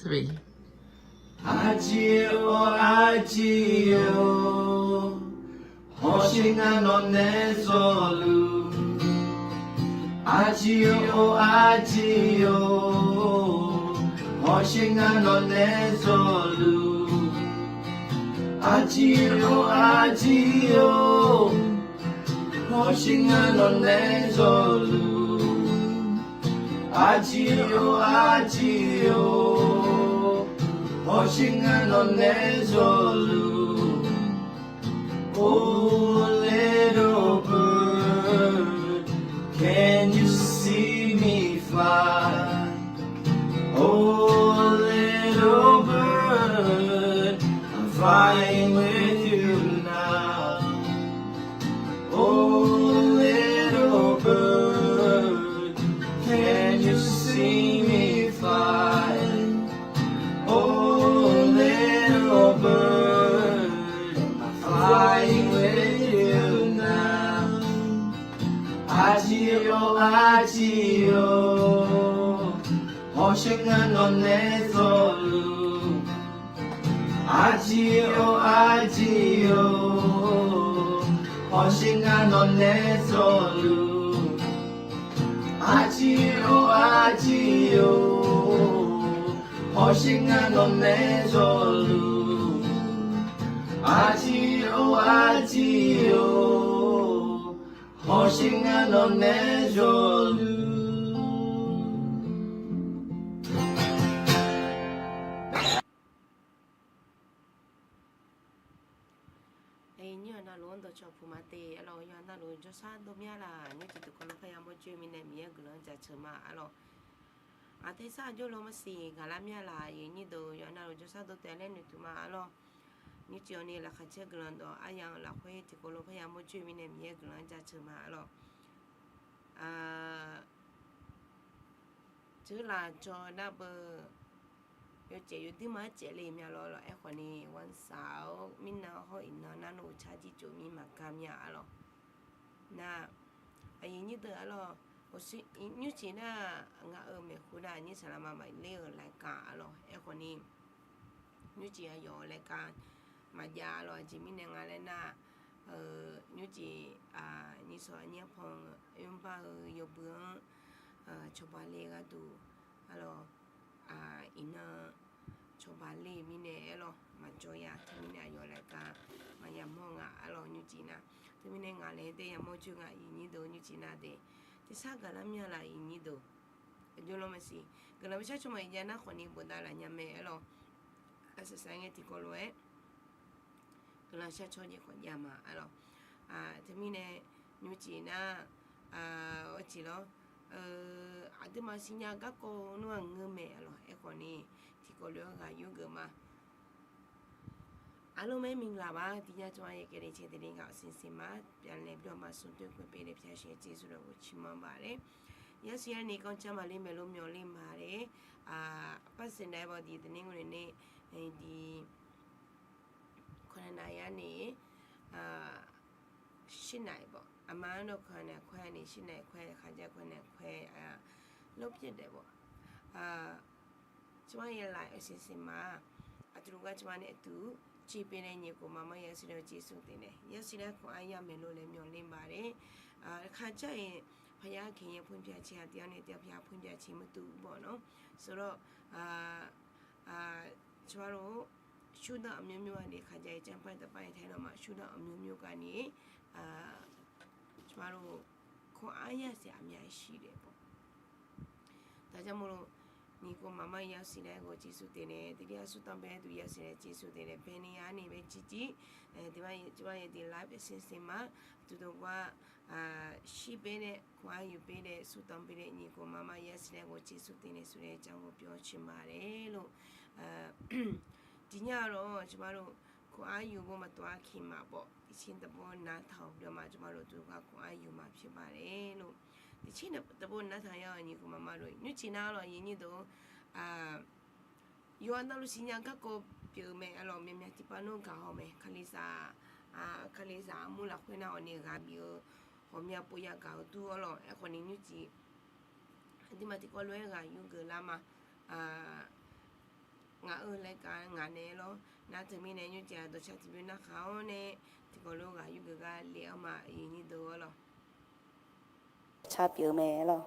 3. Agio, Hoshinga no nezolu. Agio, Hoshinga no nezolu. Agio, Hoshinga no nezolu. Agio, Hoshinga no nezolu. Oh, little bird, can you see me fly? Oh, little bird, I'm flying with you now. Oh, little bird, can you see me fly? Oh, little bird, I'm flying with you now. Agio, Hoshinga no nezolu. Agio, Hoshinga no nezolu. Agio, Hoshinga no nezolu. Agio, Hoshinga no nezolu. na londo cho pumate alo yana lo jo sa do mia la ni tu ko lo kaya mo ju mi ne mi e gulan ja chema alo ate sa jo lo ma si gala mia la yi ni do yana lo jo sa do te le ni tu ma alo ni ti oni la kha che gulan do ayang la khwe ti ko lo kaya mo ju mi ne mi e gulan ja chema alo chứ là cho nó bơ yo chế yo đi mà chế lên nhà lo em còn điวันเสาร์mình nào hỏi nó nô cha đi chỗ mình mà cam nhà lo na ai như thế lo có sự như thế na ngã ở mấy khu đó như thế là mà mày leo lại cả lo em còn đi như thế là yo lại cả mà già lo chỉ mình ngã lên na như thế như số anh em phong em bảo yo bữa cho bà lê cái đồ alo ina cho bà lê mi nè alo mà cho ya thì mi nè yo lại cả mà ya mua ngà alo như chị na thì mi nè ngà lên đây ya mua chưa ngà ini đồ như chị na đây thì sao cái làm nhà là ini đồ cho lo mà si cái làm sao cho mày ya na khoani bữa đó là nhà mẹ alo asa sáng ngày thì có lo cái làm sao cho gì khoan ya mà alo thì mi nè như chị na ở chị lo ada masih nyaga ko nuang ngeme alo ekoni tiko lo ga yuga ma alo me ming la ba tinya chwa ye ke che de ga sin sin ma pian le byo ma sun de ko pe le phya she ji su lo chi ma ba le ya si ya ni kon cha ma le me lo myo le ma le pa sin dai ba di de ning ne ne di khona na ya ni shin nai ba ama no khona khwa ni shin nai khwa kha ja khona khwa lốp chết đấy bộ chúng ta lại ở trên xe mà chúng ta chúng ta này tú chỉ bên này nhiều của mama ya xin chỉ số tiền này ya xin là của ai ya mình lo lên miếng lên bà đấy khá chạy phải ya khi ya phun bia chỉ hạt tiêu này tiêu bia phun bia chỉ một tú bộ nó sau đó chúng ta lo suy đa miếng miếng này khá chạy chẳng phải tập bài thay đâu mà suy đa miếng miếng cái này chúng ta lo của ai ya sẽ am ya xí đấy bộ大家もろにこママやしねごちそうでねでやすたんべとやしねちそうでねペニアにべちちではでライブ先生まとどはしべねこあゆべねすたんべにこママやしねごちそうでねそれちゃんをぴょちまれろじゃろちまろこあゆぼまとあきまぼsin tập bốn na thầu đưa mà chúng ta đầu tư vào của ai dùng mà phía bà đấy luôn thì chỉ là tập bốn na thầu nhau như của mama rồi như chỉ nào là như đó yêu anh ta lúc sinh nhật các cô biểu mẹ alo mẹ mẹ thì bao nhiêu cả họ mẹ Kalisa mua là khuyên nào này gặp biểu họ mẹ bố ya cả tu alo em còn như chỉ thì mà thì có lối gặp yêu người làm mà lại cả ngã nè lo na từ mình này như chả đồ chắc thì bên nó khao nè thì có lúc cả như cái liệu mà ý như đồ lo cha biểu mẹ lo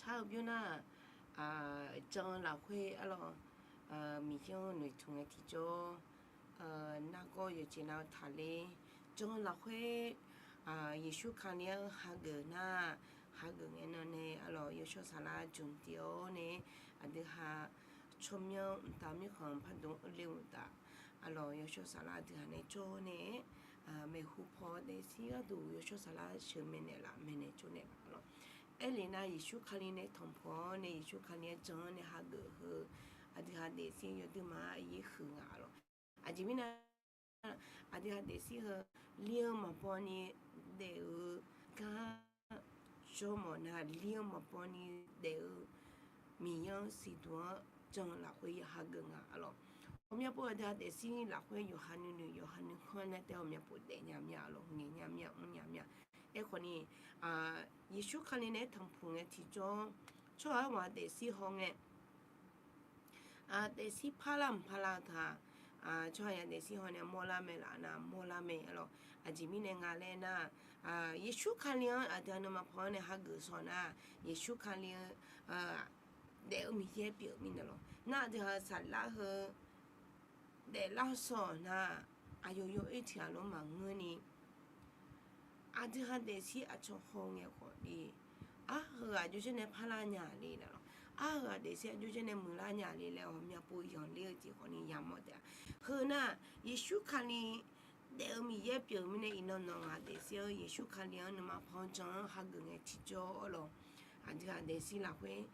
chào biết na trong lão khuê mình cho người thùng ấy thì cho na có giờ chỉ nào thả lên trong lão khuê Giêsu khăn nhớ ha gờ nghe nó nè Giêsu sala chung tiêu nè anh được ha chôm nhau tám mươi không phát động liều ta Giêsu sala được ha nè cho nè mấy hụp hoa để xí đủ Giêsu sala sớm mình nè làm mình nè cho nè Elena Giêsu khăn nè thòng phò nè Giêsu khăn nè trong nè ha gờ hơ anh được 哈得先有的嘛也很啊咯，啊这边呢，啊的哈得先和两嘛帮你得有噶什么呢？两嘛帮你得有米样时段正拉回哈个啊咯。我们不的得先拉回有哈女有哈女看呢，但我们不得伢伢咯，伢伢伢伢。哎，可能啊，也许可能呢，同朋友提中，出来话得是行的，啊，得是怕啦唔怕啦他，啊，出来得是可能莫拉没啦那莫拉没咯，啊，这边呢伢嘞那，啊，也许可能啊，但那么朋友呢还个说呢，也许可能得米些表面的咯，那就啥啦和，得老说那，啊有一条路嘛我呢。啊，这哈得是啊，从红的火里，啊，和啊就是那帕拉nhà里了，啊和得是就是那木拉nhà里了，我们不一样了解和你样么的，和那也许看你，得米也表面的一弄弄啊，得是也许看你那么旁张哈个个去做了，啊这哈得是那会，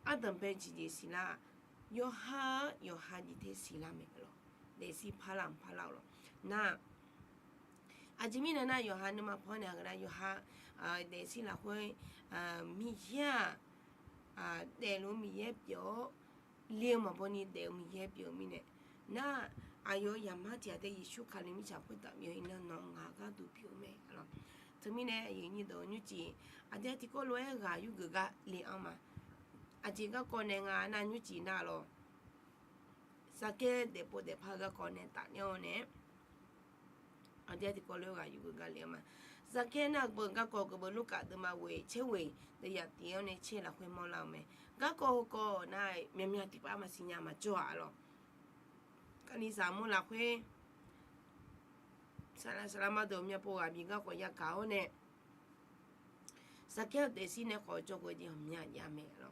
啊等辈子的是啦，有哈的得是啦没了，得是帕拉了，那。啊，这边呢，有哈那么朋友个啦，有哈类似啦会米呀带路米也表，两嘛帮你带米也表面的，那有亚麻家的艺术看你们小朋友有那农啊个都表面了，这边呢有你都你知，这这个来个有个个两嘛，这个可能那你知那咯，啥个得不得拍个可能打了呢？dia ti koleo ga yugo ga le ma zakena bo ga ko ko bo luka de ma we che we de ya ti ne che la hwe mo la me ga ko na mia mia ti pa ma sinya ma jo a lo ka ni sa mo la hwe sala ma do mia po ga bi ga ko ya ka o ne zakena de si ne ko jo ko di mia ya me lo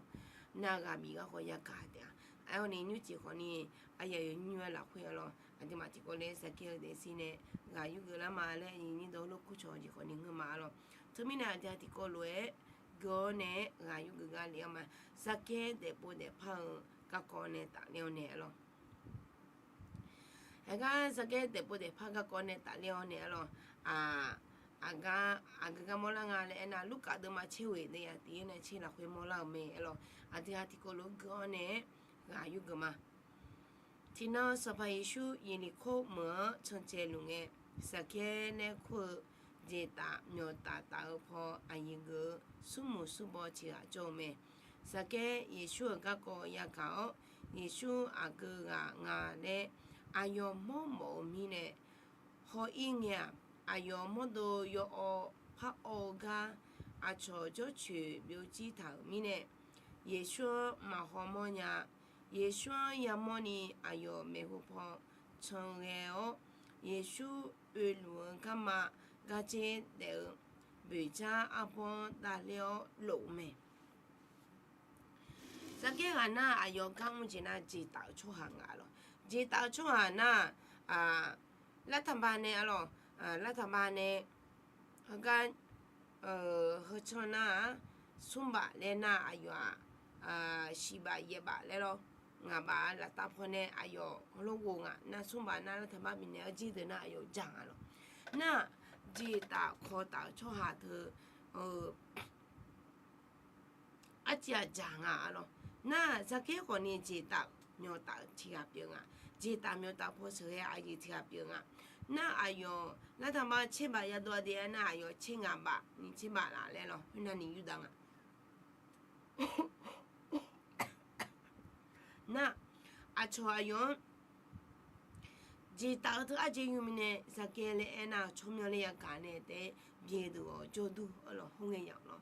na ga bi ga ko ya ka de ai o ni nyu ji ko ni ai ya nyu la hwe lo adi ma ti ko le zakena de si ne ga yu ga la ma le ni do lo ku cho ji ko ni ma lo to mi na ja ti ko le go ne ga yu ga le ma sa ke de po de pa ka ko ne ta le ne lo ga sa ke de po de pa ka ko ne ta le ne lo aga mo la nga le na lu ka de ma che we de ya ti ne che la hwe mo la me lo adi ha ti ko lo go ne ga yu ga ma ti na sa pa yishu yin ni ko mo chen che lu nge sa ke ne ko je ta myo ta po a yin ge su mu su bo chi a jo me sa ke yishu ga ko ya ka o yishu a ge ga nga le a yo mo mi ne ho yin ya a yo mo do yo o pa o ga a cho jo chu biu ji ta mi ne yishu ma ho mo nya耶稣亚摩尼阿哟美湖旁成个哦，耶稣与路干嘛？噶这的北家阿婆打了路没？这个啊那阿哟刚我今那知道出行啊咯，知道出行那那他妈呢咯，那他妈呢，那个和唱那松巴嘞那阿哟西巴耶巴嘞咯。nga ba la ta phone ayo lo wo nga na sum ba na la thama bi ne ji de na ayo jang a lo na ji ta kho ta cho ha the a chia jang a lo na za ke ko ni ji ta myo ta chi a pyo nga ji ta myo ta pho so ya a ji chi a pyo nga na ayo la thama che ba ya do de na ayo che nga ba ni che ba la le lo na ni yu da nga那cho ayon ji ta to a ji yu ne sa ke le na chom yo le ya ka ne de bie do jo du lo hong ye yang lo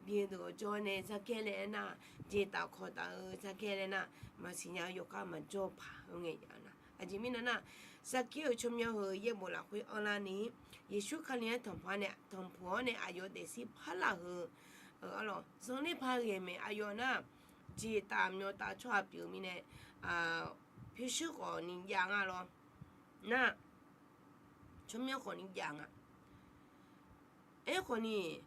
bie do jo ne sa ke le na ji ta kho ta sa ke le na ma si nya yo ka ma jo pa hong ye yang na a ji mi na sa ke chom yo ho ye mo la hui on la ni ye shu ka le thong pha ne ayo de si pha la ho lo so ne pha ye me ayo na ji ta myo ta chwa pyo mi ne必须和你养啊咯，那全面和你养啊，和你，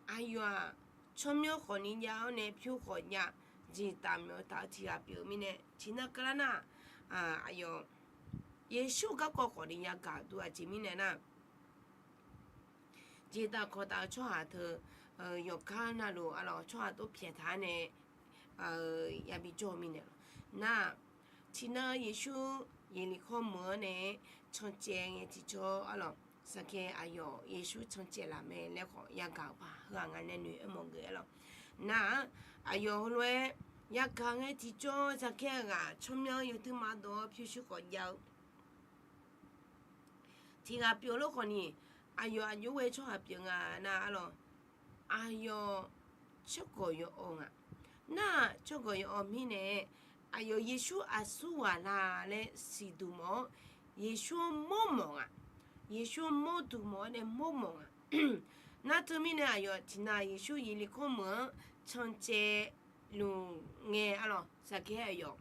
哎呀，全面和你养呢，譬如和养， chỉ tạm nhau ta thì à biểu mình nè chỉ na cái na ayo Yesu các có đi nhà cả tu chỉ mình nè na chỉ ta có ta cho hà thơ有看那路咯cho hà都撇他呢也比做mình nè na chỉ na Yesu耶利可门呢从前也只做咯สักแค่อายุเยซูชงเจริญแม่แล้วก็ยากาป่าหางานเนี่ยมองเกลอน่ะอายุเลยยากางที่จ่อสักแค่ก็ชมยังอยู่ที่มาดูพิสูจน์ก็ยาวที่ก็เปลี่ยนแล้วคนนี้อายุเวชว่าเปลี่ยนน่ะอะไรอายุชั่วก็อยู่องอ่ะน่ะชั่วก็อยู่องมีเนี่ยอายุเยซูอาสุวาลาเลสิดูมอเยซูมอมอ่ะ耶稣没读么呢？没梦啊！那这面呢？哎呦，听那耶稣伊里可门从这路眼啊咯，啥个哎呦？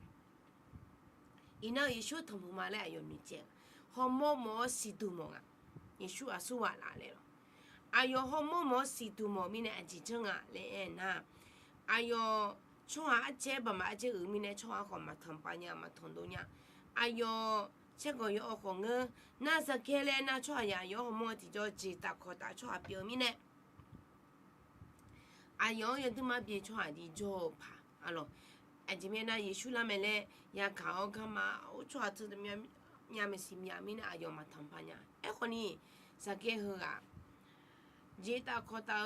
伊那耶稣同步嘛嘞哎呦，你讲，好么是读梦啊？耶稣啊是话哪来了？哎呦，好么是读梦面呢？几种啊？来那，哎呦，从啊这吧嘛，这后面呢，从啊个嘛同班呀嘛同多呀，哎呦。这个有红个，那是开来那出呀，有么地叫只大口大出表面呢？有的嘛别出的就怕，咯，这边那耶稣那边嘞，也搞干嘛？我出这的面没是面呢，有嘛谈判呀？可能是开好啊，只大口大，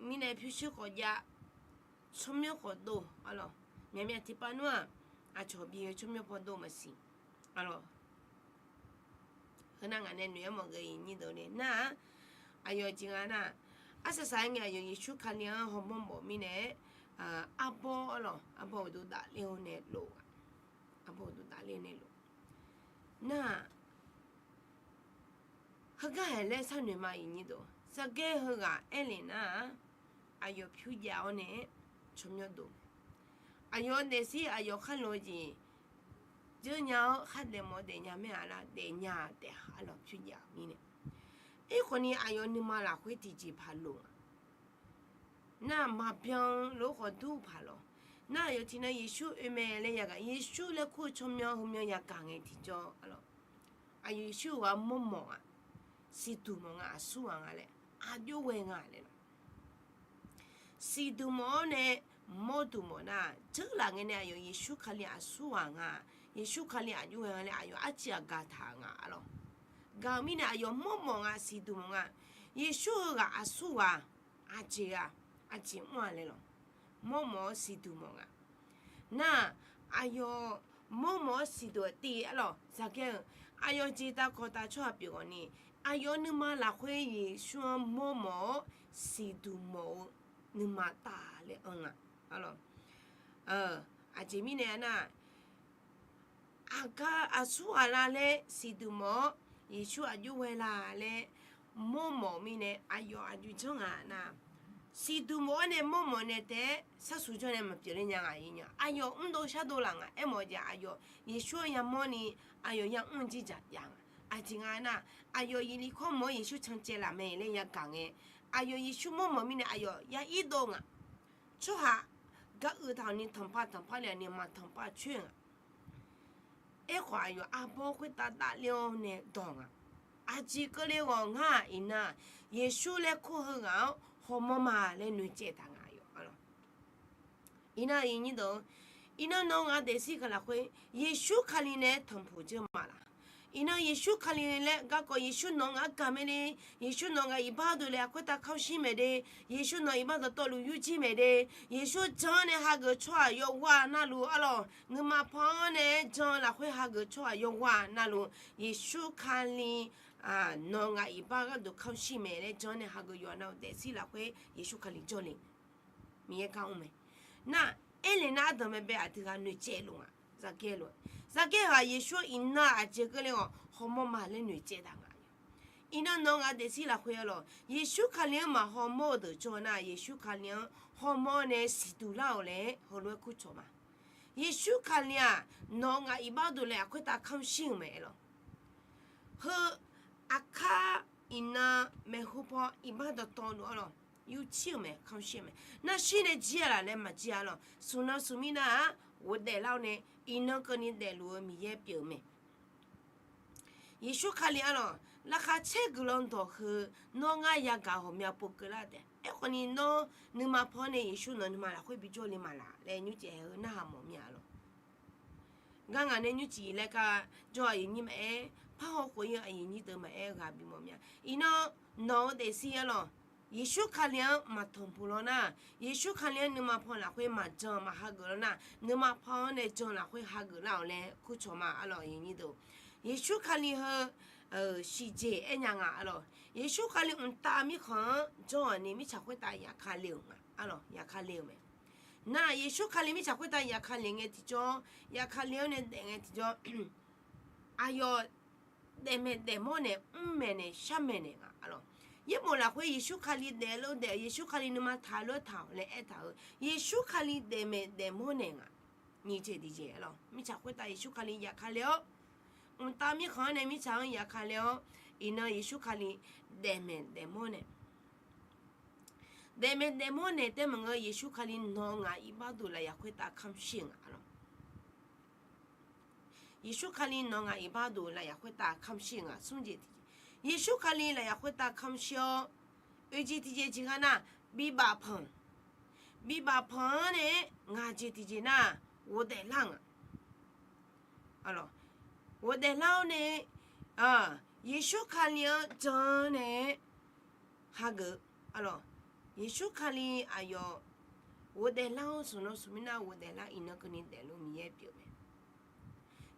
面呢必须好呀，出面好多，咯，面提巴诺出边出面好多么是。alors hena ngane nuye mo ga yini do ne na ayo jinga na asa sa nga yo yishu kanya hombo mi ne abo lo abo do da le ne lo abo do da le ne lo na haga hele sa nu ma yini do sa ge haga elena ayo phu ya ne chomyo do ayo ne si ayo khalo ji这鸟喊的么的鸟咩啦？的鸟的哈了去鸟咪呢？可能哎呦你妈啦会自己爬路啊？那马边路好多爬咯。那有天呢，耶稣没来呀个，耶稣来哭从苗后面呀讲的提着咯。耶稣话么么啊，是多么啊，苏啊嘞，就为啊嘞咯。是多么呢？么多么呐？这两个呢，有耶稣看了苏啊。耶稣看了就问了，阿姐嘎他啊咯，嘎咪呢么啊，是多么啊？耶稣个阿叔啊，阿姐换来咯，么是多么啊？那么是多的咯，啥个？知道可大错别个呢？你妈拉回耶稣么是多么，你妈大了啊咯，阿姐咪呢那。asu ala le sidumo Yesu aju wela le momo mine ayo aju chonga na sidumo ne momo ne te sasujo ne mapire nya ayinya ayo ndo shadolanga emoja ayo Yesu ya moni ayo ya unji ja yang ajinga na ayo yili komo Yesu changche la me le ya gange ayo Yesu momo mine ayo ya idonga choha ga utao ni tampa le ni ma tampa chuen话有阿婆会打了呢，懂啊？几个嘞我那耶稣嘞哭很熬，好妈妈嘞女接当有咯。伊都，弄得是个啦会，耶稣看里呢同铺就嘛啦。耶稣看里嘞，个耶稣弄干咩嘞？耶稣弄一把都嘞，快打考试没得？耶稣弄一把都道路有机没得？耶稣讲呢哈个错有话那路咯，我嘛朋呢讲啦会哈个错有话那路，耶稣看里弄一把个都考试没嘞？讲呢哈个有那但是啦会耶稣看里做哩，咪也讲没？那那都没被这个女接龙咋给了？啥个耶稣这个嘞好么嘛嘞女接当弄的是啦会咯，耶稣看了嘛好么的做那，耶稣看了好么呢是独老嘞，好多苦做嘛。耶稣看了弄一把都嘞，快打康心没了。和阿卡没好破一把都多了咯，有钱没看钱没？那现在接了呢嘛接了，苏那苏米那我带老呢，伊那个你带路米也表没。耶稣看了咯，那卡车个啷多去，侬个也搞好面不个啦的。哎，可能侬你嘛跑呢耶稣侬你嘛啦会比较你嘛啦，来你这那哈么面咯。刚刚呢你记那个，就你们哎，跑好回应哎你都嘛哎个比么面，伊那侬得些咯。耶稣看了嘛同步了呐，耶稣看了你嘛跑啦会嘛挣嘛哈个了呐，你嘛跑呢挣啦会哈个了嘞，苦错嘛阿老你都。耶稣看了和世界哎样啊咯，耶稣看了大米看，就你咪才会打也看了嘛，啊咯也看了没？那耶稣看了咪才会打也看了个地方，也看了呢那个地方，哎哟，得么得么呢，么呢，什么呢啊咯？也冇啦会耶稣看了得了得，耶稣看了你嘛逃了逃来哎逃，耶稣看了得么得么呢啊？你这的这咯，咪才会打耶稣看了也看了。大米看呢，米常也看了，伊呢耶稣看哩得么得么呢？得么得么呢？得么个耶稣看哩孬啊，伊巴都来也会打看心啊咯。耶稣看哩孬啊，伊巴都来也会打看心啊，送姐弟。耶稣看哩来也会打看笑，而且弟姐几个呐，比巴碰呢，俺姐弟姐呐，我得浪啊，啊咯。我的老呢，耶稣看了真呢，哈个，啊咯，耶稣看了，哎哟，我的老说那说明那我的老伊那个你带路米也表没，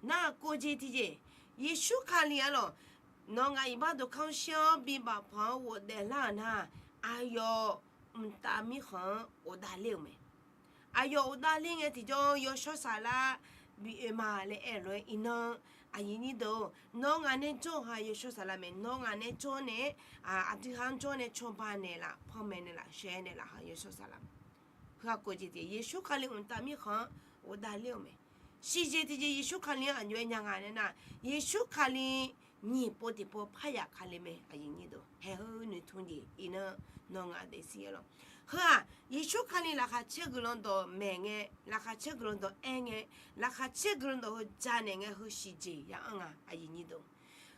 那过节的节，耶稣看了咯，侬个一般都看小比把旁我的老呢，哎哟，大米行我打了没，哎哟我打了个地方有说啥啦，比嘛嘞哎咯，伊那。阿姨你都，侬安尼做哈有说啥啦没？侬安尼做呢，阿弟行做呢，创办呢啦，旁边的啦，学呢啦，哈有说啥啦？和国际的，耶稣看了大米行，我打了没？世界的耶稣看了，俺就讲安尼呐，耶稣看了，你不得不拍呀看了没？阿姨你都，还好你同意，伊呢，侬阿得些咯。好啊，耶稣看你那下切个人都明个，那下切个人都爱个，那下切个人都好赞那个好世界呀啊，阿姨你都，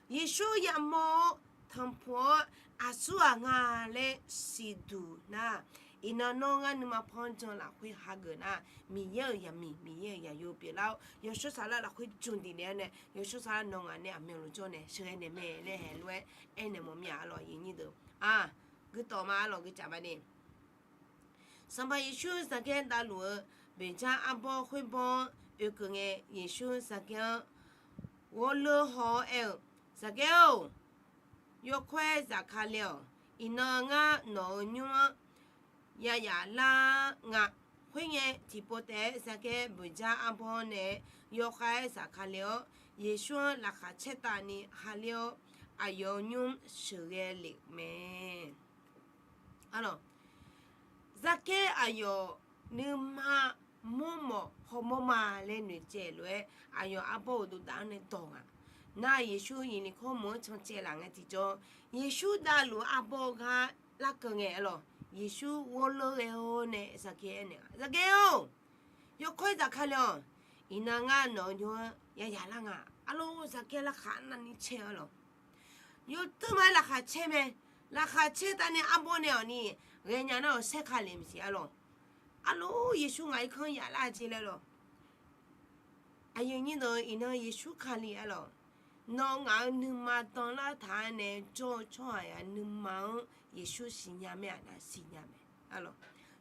耶稣也冇同破阿苏啊嘞西度那，伊那侬啊你嘛碰着啦会哈个那，米也也有别了，有说啥啦会种的呢，有说啥侬啊你也没有做呢，所以呢咩嘞还乱，哎你冇咩咯，伊你都啊，佢多嘛咯，佢咋办呢？上班耶稣三个大路，别家阿伯汇报有个个耶稣三个，我乐好哎，三个要快咋看了，伊那个老娘呀啦个，会个提不得三个别家阿伯呢，要快咋看了，耶稣那下切大呢，哈了，哎呦娘手个力咩？啊咯。zake ayo ni ma momo homo ma le ni je lue ayo abo du da ne tonga na yesu yin ni ko mo chon che la nga ti jo yesu da lu abo ga la ko nge lo yesu wo lo ge ho ne zake ne zake o yo khoi da kha lo ina nga no nyo ya la nga alo zake la kha na ni che lo yo tu ma la kha che me la kha che ta ne abo ne ni人家那谁看脸些咯？阿罗耶稣爱看呀垃圾了咯。哎呦，你都伊那耶稣看脸咯，侬俺你妈当了他呢做错呀，你妈耶稣信仰咩那信仰咩？阿罗，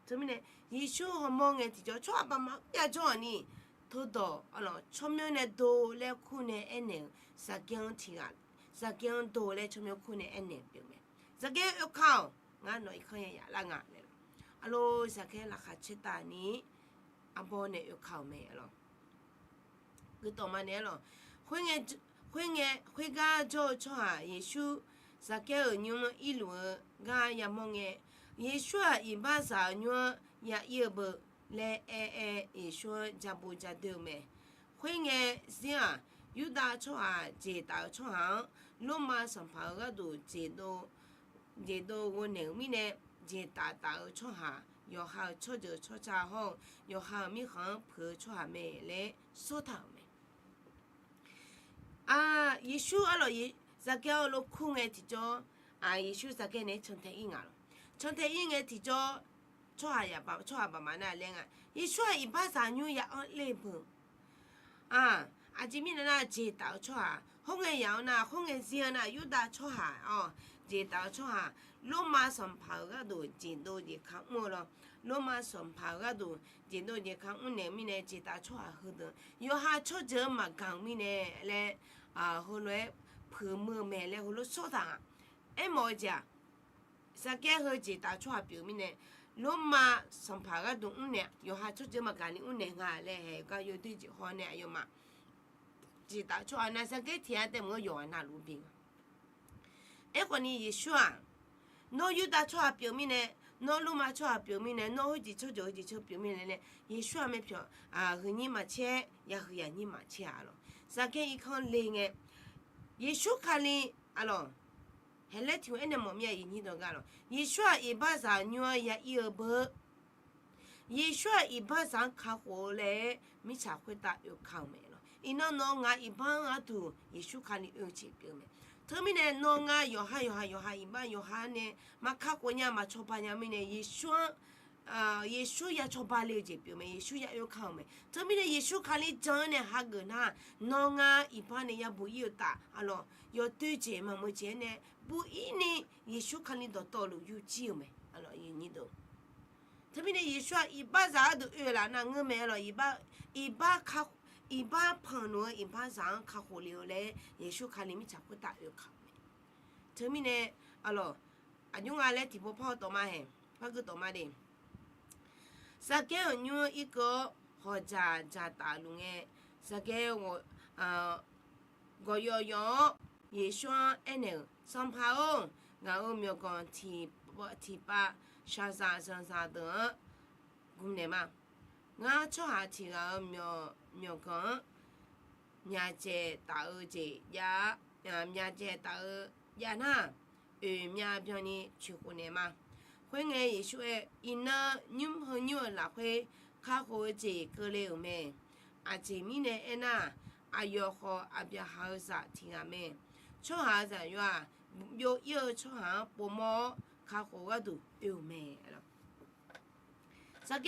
怎么呢？耶稣和某个就错爸妈也做你，偷盗阿罗，出面呢多来看呢一年，十件天啊，十件多来出面看呢一年表咩？十件要靠。ngã nói không ya là ngã này alo sa cái là khát chết ta ní abo này yêu cầu mẹ lo cứ tao mà nè lo khuyên ga cho à Giêsu sa cái ở nhung ilu ga ya mong nghe Giêsu à ba sa nhung ya yêu bờ lệ Giêsu cha bu cha tiêu mẹ khuyên nghe xin à yu da cho à chế tạo cho hàng lúc mà sản phẩm cái đồ chế độ我呢，咪呢，这大出下，又好出就出茶好，又好米行破出下咩嘞，说头咩。耶稣阿罗耶，啥叫罗空诶？提着耶稣啥个呢？从天应啊咯，从天应诶提着。出下也把妈那练啊，耶稣一把三牛也按累不这面的那街道出下，红的羊那红的羊那有大出下哦，街道出下，罗马上跑个度，见到就看我咯，罗马上跑个度，见到就看我那面的街道出下好多，有下出这嘛讲面的嘞后来泡沫咩嘞，后来说堂冇只，啥个好街道出下表面的。罗马上爬个动物呢，有下出这么干的物呢啊嘞，个有对就好呢，有嘛？只打出那啥个天的我用那路边。个呢也算，侬有打出表面呢，侬罗马出表面呢，侬会只出就会只出表面的呢，也算没票和你嘛切，也和人你嘛切咯。啥个一看零个，也算看哩咯。还来听那么面印尼多个咯，伊说一把上女也有不，伊说一把上开火嘞，没啥回答又靠没了，伊那我一般都，伊说看你有钱表没，他们呢我有哈一般有哈呢，嘛开火呀嘛炒饭呀么呢，伊说。耶稣也做罢了这表妹，耶稣也有靠没。这边的耶稣看你真的哈个那，那一般的也不有打，咯，要对接嘛么子呢？不一呢，耶稣看你到道路有救没？咯，有你都。这边的耶稣一把啥都有了，那我没了，一把卡，一把朋友，一把上卡火流嘞，耶稣看你们才不打有靠没。这边呢，咯，用来地步跑多嘛嘿，跑个多嘛的。啥个牛一个好在大陆诶，啥个我要也算那上跑哦，然后没有讲提拔啥的，公的嘛，我出下提个没有讲，伢子大儿子伢子大儿伢那，伢表呢去婚的嘛。会眼也说，因那女朋友那会看好这个了没？这面呢，那要好比较好啥听啊没？出下在有有出下不毛看好个都有没了？啥个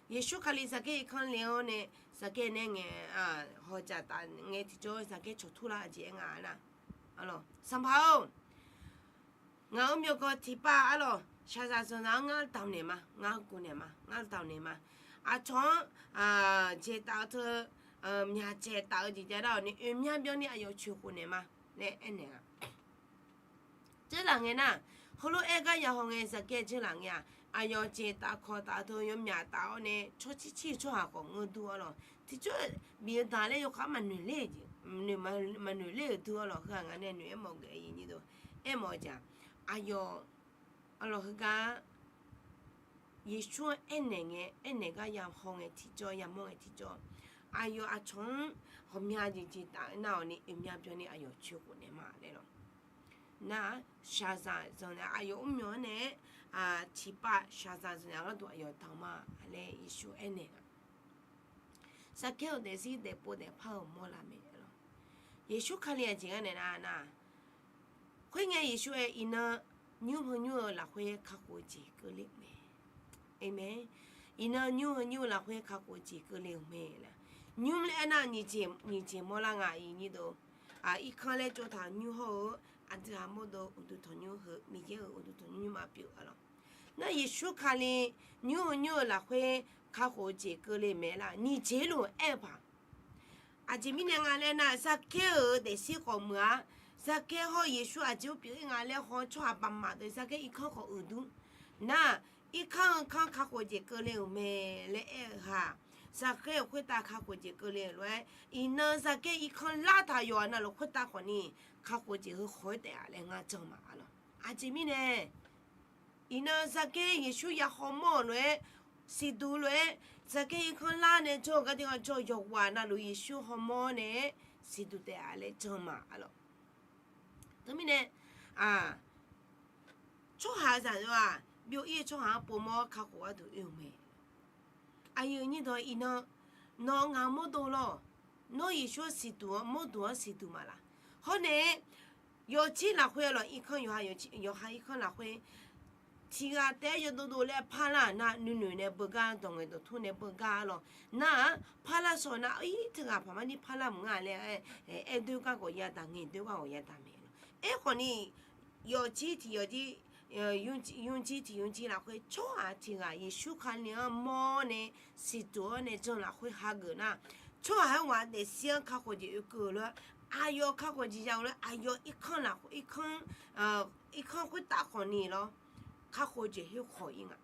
也说看你啥个看了呢？啥个呢？好在大眼提着啥个出土啦这啦，咯，上跑，我没有个提拔咯。下身上我当年嘛，我姑娘嘛，我当年嘛，从这到头伢这到这家了，你伢表你还要去婚的嘛？来年啊，这两个呢，后来个也好个是给这两个，要这大考大头有伢到呢，出下个我多了，这就别大了又看蛮努力的，蛮努力多了，看俺那女冇个你都，冇讲，哟。咯，迄个，伊说那个也红的提着，也毛的提着，从后面就打那呢，后面表呢，去过的嘛来咯。那下山上呢，我们呢七八下山上那个都到嘛，来伊说那个，啥叫的是得不得跑莫啦没咯？伊说看见这个那，会眼伊说伊那。女朋友那会看过这个了没？没，伊那女朋友那会看过这个了没了？女们那你节目啦你都一看来做他女好，这还没到我都同女好，没见我都同女嘛表了。那一说看嘞，女朋友那会看过这个了没啦？你这路爱吧？这明天来那啥个得写个么啊？啥个好耶稣就表现俺俩好穿白马的，啥个一看好耳朵，那一看看好这个了没来哈，啥个会打看好这个了来，伊那啥个一看邋遢哟，那了会打好呢，看好这个好的啊，来俺走嘛了，这面呢，伊那啥个耶稣也好忙嘞，是多嘞，啥个一看邋呢做个地方做肉哇，那路耶稣好忙呢，是多的啊来走嘛了。他们呢，出下山是吧？表演出下不毛卡活都有没？哎呦，你都伊那硬么多咯，那一说是多么多是多嘛啦。后来有钱拿回了，一看有还一看拿回。其他带着都来拍啦，那女呢不干，当然都土呢不干咯。那拍啦说那，这个旁边你拍啦唔啱咧，对个我也打，对个我也打没了。可能有几天用几天拿回做下天啊，也许看了毛呢，是多呢，种拿回下个那，做下话得先看或者有个了。哎呦，看或者讲了，哎呦，一看会打好你咯。较好就很好用啊，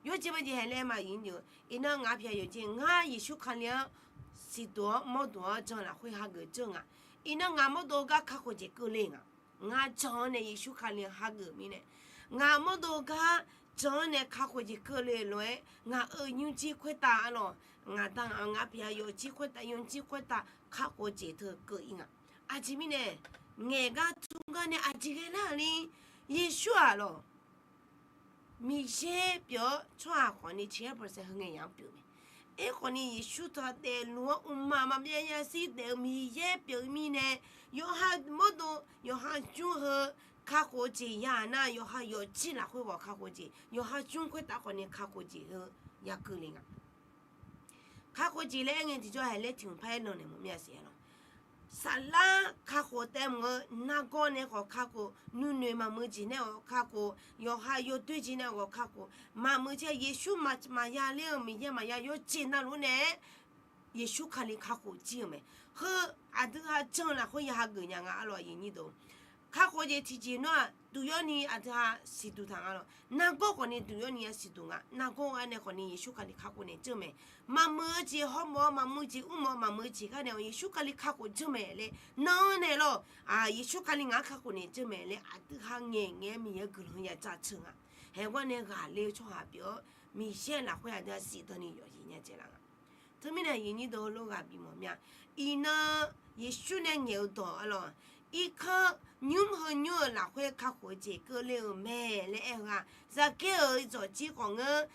有几不就还来嘛用就，一那牙片有钱，牙一手看了是多么多种啦，会下个种啊，一那牙么多个较好就够灵啊，牙种呢一手看了下个咪呢，牙么多个种呢较好就够灵了，牙用几块大咯，牙当牙片有几块大用几块大，较好就头够用啊，啊这咪呢，眼个中间呢啊这个哪里也说咯。米线表穿好你全部是很样表面，可能也许他的路妈妈边也是的米线表面呢，有还么多，有还综合卡火节呀，那有还有几啦会话卡火节，有还中国大可能卡火节和也够灵啊，卡火节嘞，人就还来停牌了呢，么咩事了？啥啦？卡火带我那个呢？我卡过，女嘛没钱呢，我卡过，要还有对钱呢，我卡过。嘛没钱，也许嘛压力，没钱嘛也有钱那路呢，也许卡里卡火钱没，和这个挣了会一下个人啊，老爷你都。卡火节提前喏，都要你这下适度糖了，那个可能都要你适度啊，那个呢可能也许卡里卡过呢挣没，嘛没钱好毛，嘛没钱嘛没钱，可能也许卡里卡过挣没嘞，那呢咯，也许卡里卡过呢挣没嘞，这下眼没有可能也咋成啊？还我呢压力出下表，明显啦会都适当你有人家这样啊，他们呢人都老个比么样，伊呢也许呢牛多了。一看牛和牛那会较好这个了咩嘞啊？这个做几行个，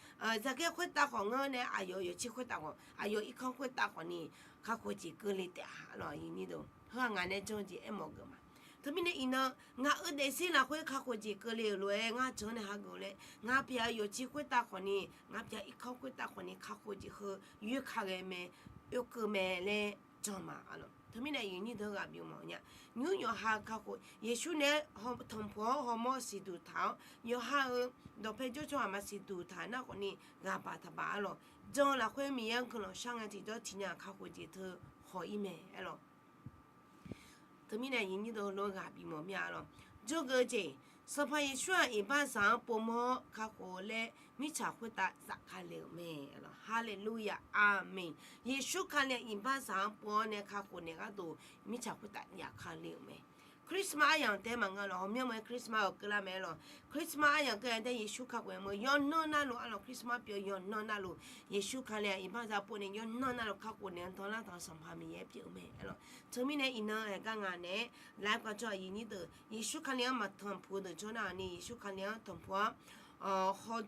这个会打行个呢？哎呦，有几会打行，哎呦，一看会打行呢，较好这个哩的哈咯，伊都好俺呢种这一毛个嘛。特别呢，伊呢，俺那些那会较好这个了嘞，俺种呢下个嘞，俺边有几会打行呢？俺边一看会打行呢，较好就好，越看个咩，越个咩嘞，种嘛啊咯。他们呢，有你头个表毛呢，牛要下较好，也许呢，和同婆和么是度头，要下老配就做嘛是度头，那个呢，俺把它拔了，种了会面样可能上个地到天涯较好这头好一枚咯。他们呢，有你头老个表毛面咯，这个这。小朋友说一般上不毛较好嘞，米茶会打撒开了没了，哈利路亚，阿门。耶稣看了一般上不呢较好呢个都米茶会打也看了没。Christmas 样的嘛个咯，后面么 Christmas 个啦没咯 ，Christmas 样个人的耶稣看过么？要弄那路，阿咯 Christmas 表要弄那路，耶稣看了一般上不呢要弄那路看过呢，当然当上旁边也表没咯。后面呢，伊呢哎刚刚呢来个做伊尼的，耶稣看了嘛同婆的做那呢，耶稣看了同婆，好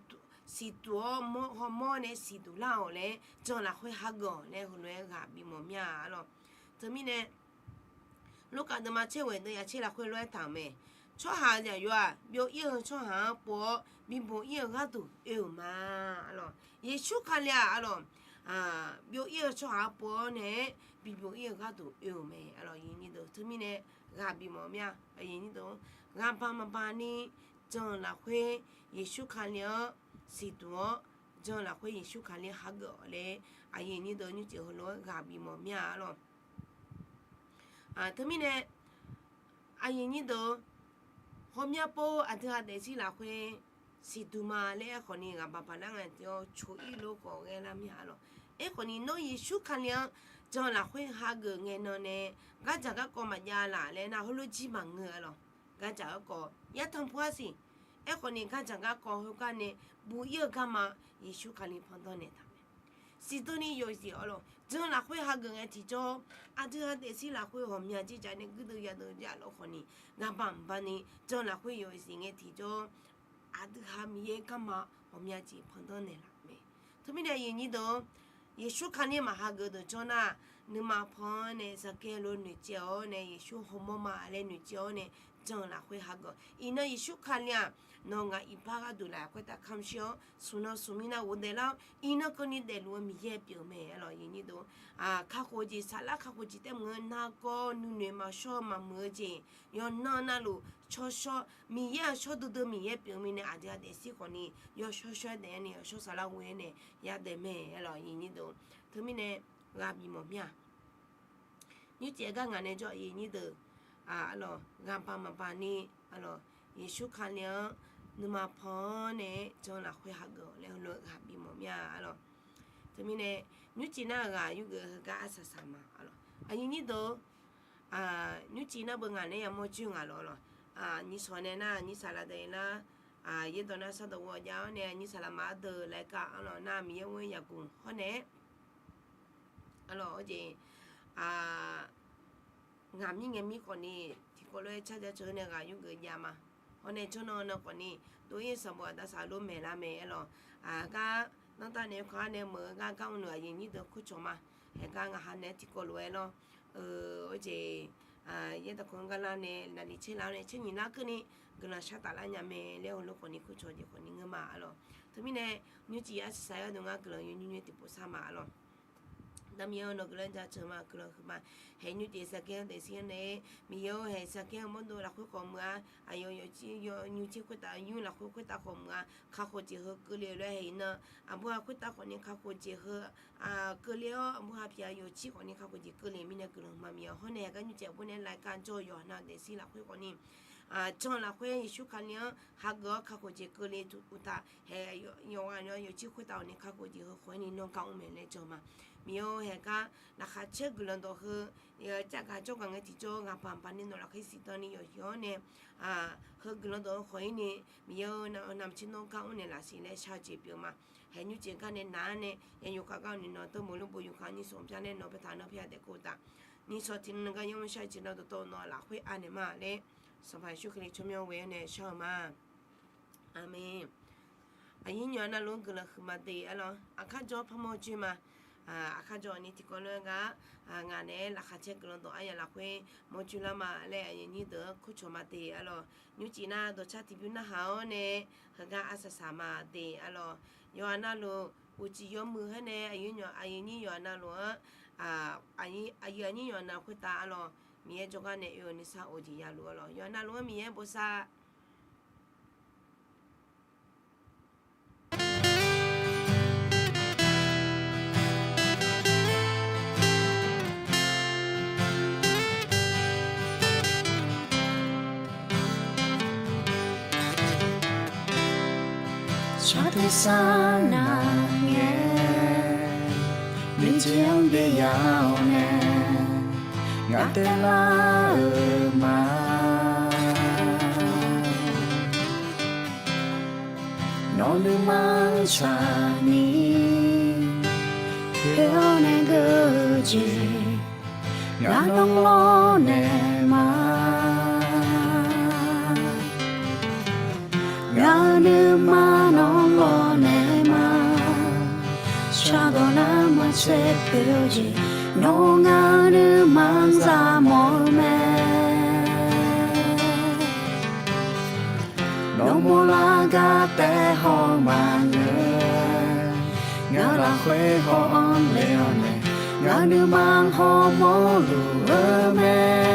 是多么好么呢？是多老嘞，做那会下个嘞，后来个比么命咯。后面呢？ลูกกันมาเชื่อเวเดียเชื่อละคุยร้อยถามแม่ชอบหาอย่างอยู่อ่ะเบียวเอี่ยวชอบหาปัวบินปัวเอี่ยวก็ดูเอี่ยวมาอะไรเยซูคันเลยอะไรเบียวเอี่ยวชอบหาปัวเนี่ยบินปัวเอี่ยวก็ดูเอี่ยวแม่อะไรอย่างนี้ดูทั้งมีเนี่ยงานบินมอมเนี่ยอย่างนี้ดูงานปามาปานี่จังละคุยเยซูคันเลยสิตัวจังละคุยเยซูคันเลยฮักเกอร์เลยอย่างนี้ดูนี่เจ้าหัวร้อยงานบินมอมเนี่ยอะไร他们呢，因你都后面包这下得是那会是多嘛嘞，可能爸爸那个就初一路过个那么咯，可能侬耶稣看了，就那会下个个呢，俺这个嘛呀啦嘞，那好多几万个咯，俺这个也同破是，可能俺这个好个呢，不要干嘛，耶稣看了碰到呢他们。是多你有时候咯，真那会下个人提早，这下得是那会后面就在那个都也都家咯可能，俺爸爸呢，真那会有时人提早，阿德哈米耶干嘛？我们要去碰到你了没？他们的印尼都也说看你嘛哈个的叫那。你嘛碰呢，是给了女教呢，也说好么嘛来女教呢，将来会哈个，伊呢也说看了，那个一把个都来会打看小，苏那苏米那我得了，伊呢跟你得路米也表妹了，伊尼都啊，卡火机啥啦，卡火机的么那个女嘛说嘛么子，要那路说米也说都米也表妹呢，阿家得喜欢你，要说的呢，说啥啦喂呢，也得妹了，伊尼都，他们呢。gà bị mồm nha, như trẻ các ngành này cho ý như từ alo gà pa ni alo Yesu khăn nhớ nhưng mà phó này cho là khuya hạt gạo leo lội gà bị mồm nha alo, thế mình này như chỉ na gà như gà sa sa mà alo, anh như đó như chỉ na bữa ngành này mua chung alo như số này na như sala đây na ये तो ना सा तो वो जाओ ने như sala mà từ lại cả alo na mi yêu người nhà cùng họ này alo gì ngắm như nghe mi còn đi thì có lẽ chắc chắn này gà những người nhà mà hôm nay cho nó còn đi đối với sao mà đã xả luôn mẹ là mẹ alo cái nó ta nếu có nếu mở cái con nửa gì như được chút mà cái ngà hàng này thì có lẽ lo gì vậy ta con cái là này là đi chơi này chơi nhìn nó cứ này cái là sát lại nhà mẹ leo lúc còn đi chút gì còn đi ngơ mà alo thế mình này như chị ấy sai đúng không cái là như thì bố sa mà alo đam yêu nó cái là chờ mà cái là mà hay như thế sao cái để xem này mình yêu hay sao cái món đồ là khối còn mà yêu như chỉ khối ta như là khối ta còn mà khá khối chỉ hơi cái liệu hay nữa bữa khối ta còn những khá khối chỉ hơi cái liệu bữa bây giờ chỉ còn những khá khối chỉ cái liệu mình cái mà mình hôm nay cái như thế bữa nay lại can cho yêu nó để xem là khối còn những trong là khối Yesu khăn nhớ hạt gạo khá khối chỉ cái liệu tụt ta hay yêu anh chỉ khối ta những khá khối chỉ hơi khối những nông cạn mình lấy cho mà miêu hệ cả là khá chết cái lần đó hơn chắc cả chỗ cái thì chỗ ngã pan nên nó là cái gì đó này nhiều nè hơn cái lần đó khỏi nè miêu nằm trên nông cao nè là gì này sao chỉ biểu mà hệ như chuyện cái này nã nè hệ như cái này nó tôi muốn lúc bồi dưỡng cái như sống cho nên nó phải thằng nó phải để cô ta như sau thì nó cái những sai chỉ nó tôi nó là phải ăn mà đấy sau phải chúc cái chúng mình về nè sao mà amen anh nhớ là luôn cái là mà đi alo khác cho phong mô chứ mà khác cho anh thì có lẽ ngà này là khác chết cái đó ai là quê một chút là mà lẽ anh như đó cứ cho mà đi alo như chỉ na đồ cha thì biết na hao nè gà asa sama đi alo yo anh lo uchi yo mưa nè anh như yo anh lo anh như yo anh quê ta alo mía cho cái này yo ni sa oji ya lo alo yo anh lo mía bố sa cha thế xa na nghe mình chiang bia yao nè ngã tê la mà nó lưu mang cha ni theo nè gơ gì ngã nong lo nè mà ngã lưu mà nó lo nè mà cha đó na mà sẽ biểu gì nó ngã lưu mang ra mỏi mê nó mua la gà té ho mà ngã là khuê ho on leo nè ngã lưu mang ho mô lùa mê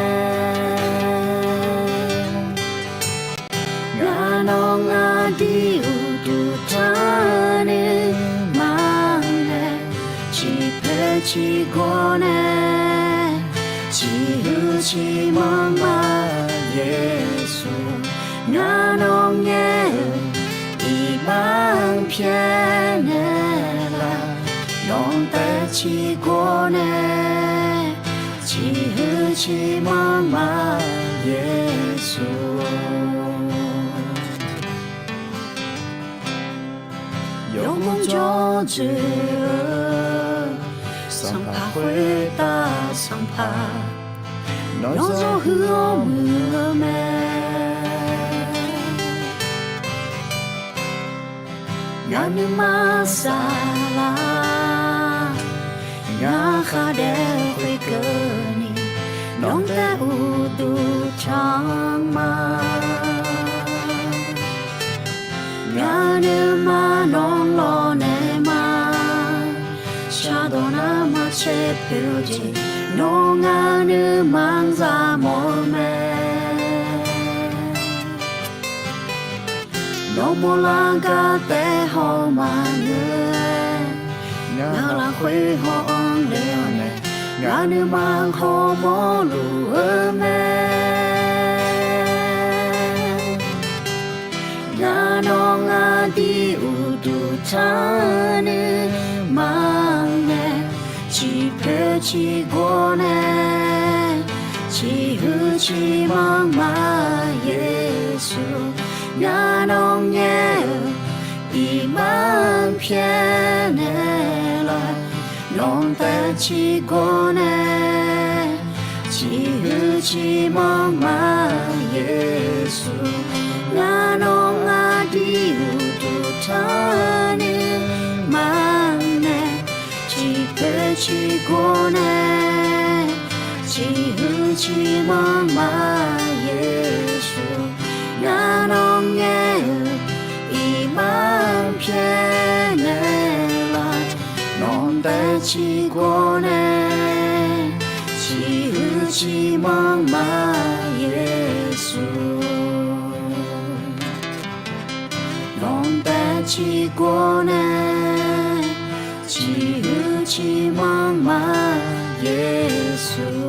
ngã nó ngã đi u tu ta nè mang nè chỉ phê chỉ go nè chỉ hư chỉ mong mà Giêsu ngã nó nghe đi mang phía nè là non té chỉ go nè chỉ hư chỉ mong mà Giêsu yêu mong cho chữ sang pa huế ta sang pa nói gió hứa mưa mẹ ngã nu ma sa la ngã kha đeo khuy cơ ni nong ta u tu chang ma ngã nu ma nong lo ne ma cha do na ma che piu ji no ngã nu mang ra mô me no mo la ga te ho ma người ngã la khuy ho on leo ne ngã nu mang ho mo lu me ngã no ngã di u tu cha nu mang ne chỉ pe chỉ go ne chỉ hu chỉ mang ma Giêsu ngã nong nhẹ y mang phiền nè nong ta chỉ có nè chỉ hư chỉ mong mà Giêsu ngã nong ngã đi u tu ta nè mang nè chỉ pe chỉ có nè chỉ hư chỉ mong mà Giêsu ngã nong nhẹ y mang phiền nè non ta chỉ có nè chỉ hư chỉ mong mà Giêsu non ta chỉ có nè chỉ hư chỉ mong mà Giêsu